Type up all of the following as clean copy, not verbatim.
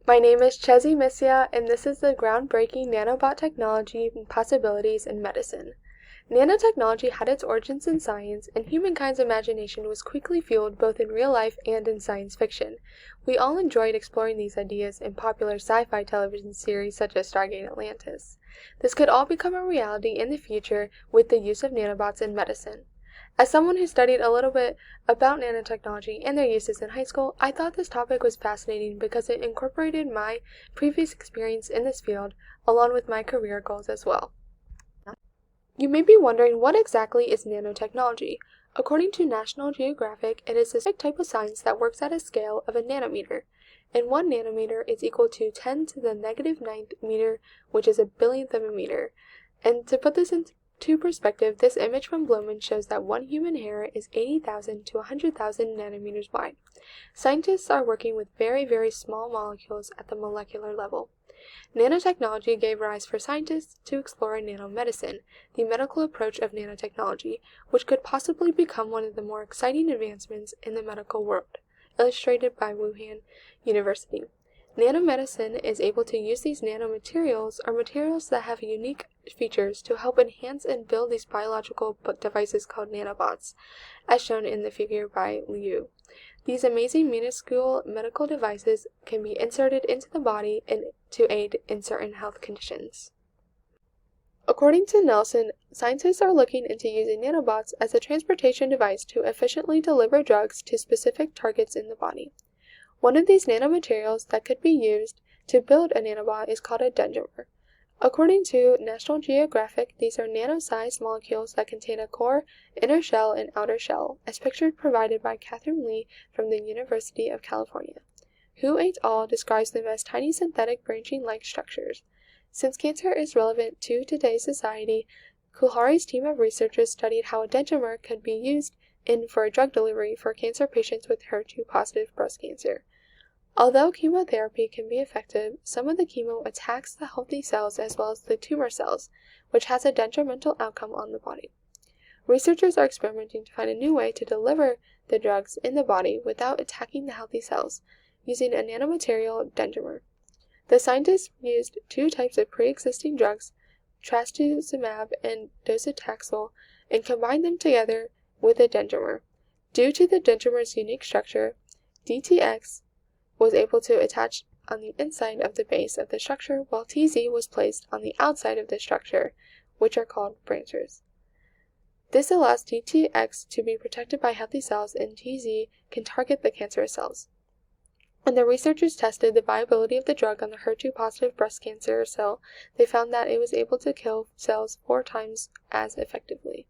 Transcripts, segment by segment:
My name is Chezi Missia, and this is the groundbreaking nanobot technology and possibilities in medicine. Nanotechnology had its origins in science, and humankind's imagination was quickly fueled both in real life and in science fiction. We all enjoyed exploring these ideas in popular sci-fi television series such as Stargate Atlantis. This could all become a reality in the future with the use of nanobots in medicine. As someone who studied a little bit about nanotechnology and their uses in high school, I thought this topic was fascinating because it incorporated my previous experience in this field along with my career goals as well. You may be wondering, what exactly is nanotechnology? According to National Geographic, it is a specific type of science that works at a scale of a nanometer, and 1 nanometer is equal to 10 to the negative 9th meter, which is a billionth of a meter. And to put this into perspective, this image from Blumen shows that one human hair is 80,000 to 100,000 nanometers wide. Scientists are working with very, very small molecules at the molecular level. Nanotechnology gave rise for scientists to explore nanomedicine, the medical approach of nanotechnology, which could possibly become one of the more exciting advancements in the medical world, illustrated by Wuhan University. Nanomedicine is able to use these nanomaterials, or materials that have unique features, to help enhance and build these biological devices called nanobots, as shown in the figure by Liu. These amazing minuscule medical devices can be inserted into the body and to aid in certain health conditions. According to Nelson, scientists are looking into using nanobots as a transportation device to efficiently deliver drugs to specific targets in the body. One of these nanomaterials that could be used to build a nanobot is called a dendrimer. According to National Geographic, these are nano-sized molecules that contain a core, inner shell, and outer shell, as pictured provided by Catherine Lee from the University of California. Hu et al. Describes them as tiny synthetic branching-like structures. Since cancer is relevant to today's society, Kulhari's team of researchers studied how a dendrimer could be used for a drug delivery for cancer patients with HER2-positive breast cancer. Although chemotherapy can be effective, some of the chemo attacks the healthy cells as well as the tumor cells, which has a detrimental outcome on the body. Researchers are experimenting to find a new way to deliver the drugs in the body without attacking the healthy cells, using a nanomaterial dendrimer. The scientists used 2 types of pre-existing drugs, trastuzumab and docetaxel, and combined them together with a dendrimer. Due to the dendrimer's unique structure, DTX was able to attach on the inside of the base of the structure, while TZ was placed on the outside of the structure, which are called branchers. This allows DTX to be protected by healthy cells, and TZ can target the cancerous cells. When the researchers tested the viability of the drug on the HER2-positive breast cancer cell, they found that it was able to kill cells 4 times as effectively.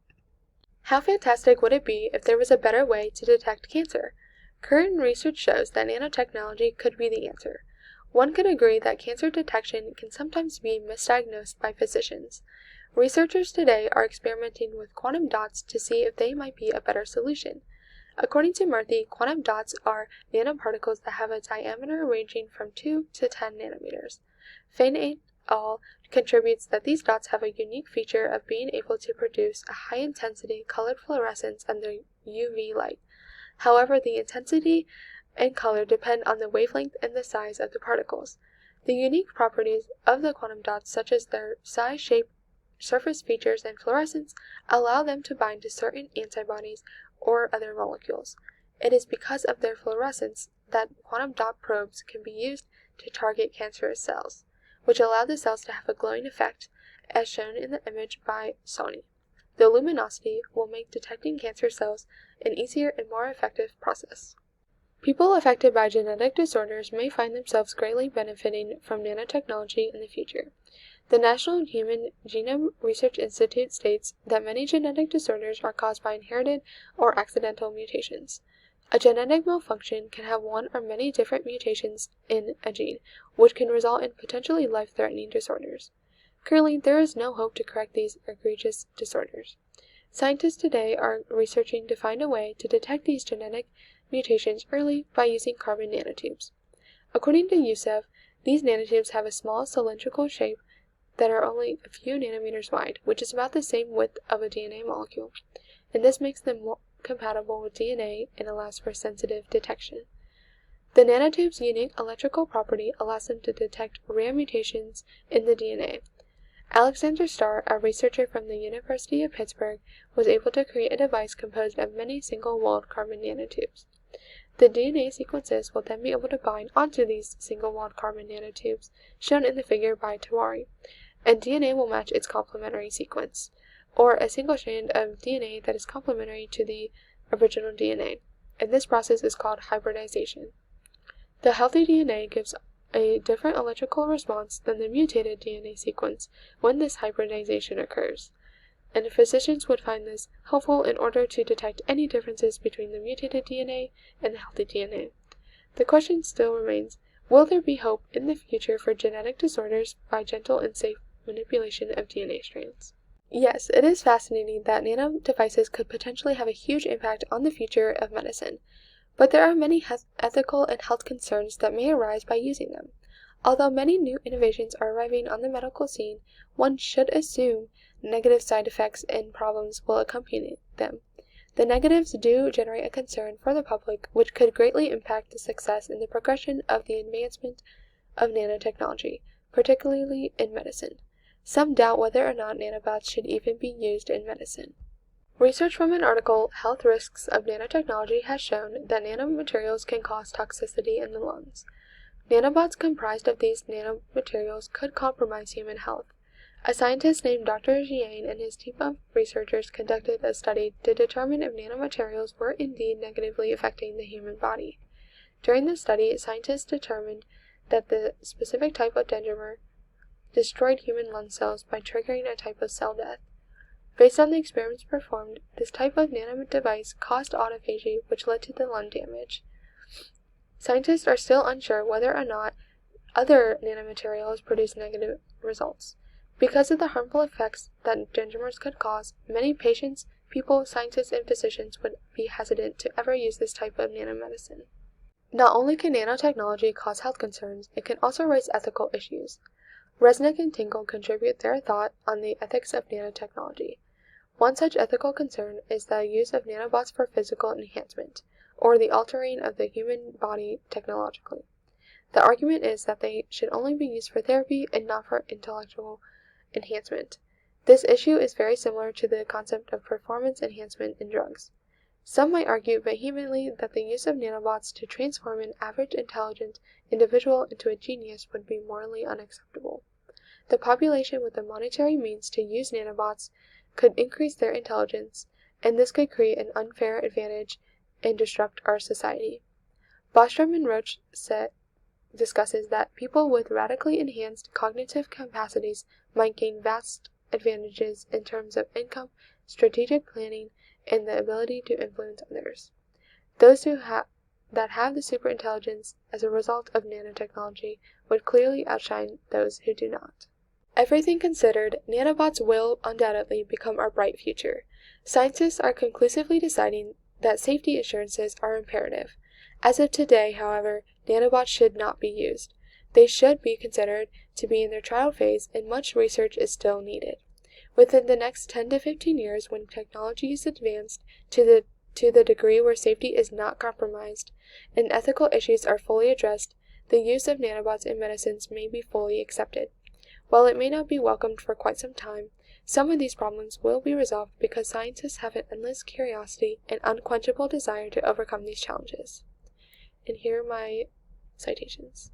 How fantastic would it be if there was a better way to detect cancer? Current research shows that nanotechnology could be the answer. One could agree that cancer detection can sometimes be misdiagnosed by physicians. Researchers today are experimenting with quantum dots to see if they might be a better solution. According to Murthy, quantum dots are nanoparticles that have a diameter ranging from 2 to 10 nanometers. Fein et al. Contributes that these dots have a unique feature of being able to produce a high-intensity colored fluorescence under UV light. However, the intensity and color depend on the wavelength and the size of the particles. The unique properties of the quantum dots, such as their size, shape, surface features, and fluorescence, allow them to bind to certain antibodies or other molecules. It is because of their fluorescence that quantum dot probes can be used to target cancerous cells, which allow the cells to have a glowing effect, as shown in the image by Sony. The luminosity will make detecting cancer cells an easier and more effective process. People affected by genetic disorders may find themselves greatly benefiting from nanotechnology in the future. The National Human Genome Research Institute states that many genetic disorders are caused by inherited or accidental mutations. A genetic malfunction can have one or many different mutations in a gene, which can result in potentially life-threatening disorders. Currently, there is no hope to correct these egregious disorders. Scientists today are researching to find a way to detect these genetic mutations early by using carbon nanotubes. According to Youssef, these nanotubes have a small cylindrical shape that are only a few nanometers wide, which is about the same width of a DNA molecule, and this makes them more compatible with DNA and allows for sensitive detection. The nanotube's unique electrical property allows them to detect rare mutations in the DNA. Alexander Starr, a researcher from the University of Pittsburgh, was able to create a device composed of many single-walled carbon nanotubes. The DNA sequences will then be able to bind onto these single-walled carbon nanotubes, shown in the figure by Tawari, and DNA will match its complementary sequence, or a single strand of DNA that is complementary to the original DNA, and this process is called hybridization. The healthy DNA gives a different electrical response than the mutated DNA sequence when this hybridization occurs, and physicians would find this helpful in order to detect any differences between the mutated DNA and the healthy DNA. The question still remains, will there be hope in the future for genetic disorders by gentle and safe manipulation of DNA strands? Yes, it is fascinating that nano devices could potentially have a huge impact on the future of medicine. But there are many ethical and health concerns that may arise by using them. Although many new innovations are arriving on the medical scene, one should assume negative side effects and problems will accompany them. The negatives do generate a concern for the public, which could greatly impact the success in the progression of the advancement of nanotechnology, particularly in medicine. Some doubt whether or not nanobots should even be used in medicine. Research from an article, Health Risks of Nanotechnology, has shown that nanomaterials can cause toxicity in the lungs. Nanobots comprised of these nanomaterials could compromise human health. A scientist named Dr. Jiang and his team of researchers conducted a study to determine if nanomaterials were indeed negatively affecting the human body. During the study, scientists determined that the specific type of dendrimer destroyed human lung cells by triggering a type of cell death. Based on the experiments performed, this type of nanodevice caused autophagy, which led to the lung damage. Scientists are still unsure whether or not other nanomaterials produce negative results. Because of the harmful effects that dendrimers could cause, many patients, people, scientists, and physicians would be hesitant to ever use this type of nanomedicine. Not only can nanotechnology cause health concerns, it can also raise ethical issues. Resnick and Tingle contribute their thought on the ethics of nanotechnology. One such ethical concern is the use of nanobots for physical enhancement, or the altering of the human body technologically. The argument is that they should only be used for therapy and not for intellectual enhancement. This issue is very similar to the concept of performance enhancement in drugs. Some might argue vehemently that the use of nanobots to transform an average intelligent individual into a genius would be morally unacceptable. The population with the monetary means to use nanobots could increase their intelligence, and this could create an unfair advantage and disrupt our society. Bostrom and Roach discusses that people with radically enhanced cognitive capacities might gain vast advantages in terms of income, strategic planning, and the ability to influence others. Those that have the superintelligence as a result of nanotechnology would clearly outshine those who do not. Everything considered, nanobots will undoubtedly become our bright future. Scientists are conclusively deciding that safety assurances are imperative. As of today, however, nanobots should not be used. They should be considered to be in their trial phase, and much research is still needed. Within the next 10 to 15 years, when technology is advanced to the degree where safety is not compromised and ethical issues are fully addressed, the use of nanobots in medicines may be fully accepted. While it may not be welcomed for quite some time, some of these problems will be resolved because scientists have an endless curiosity and unquenchable desire to overcome these challenges. And here are my citations.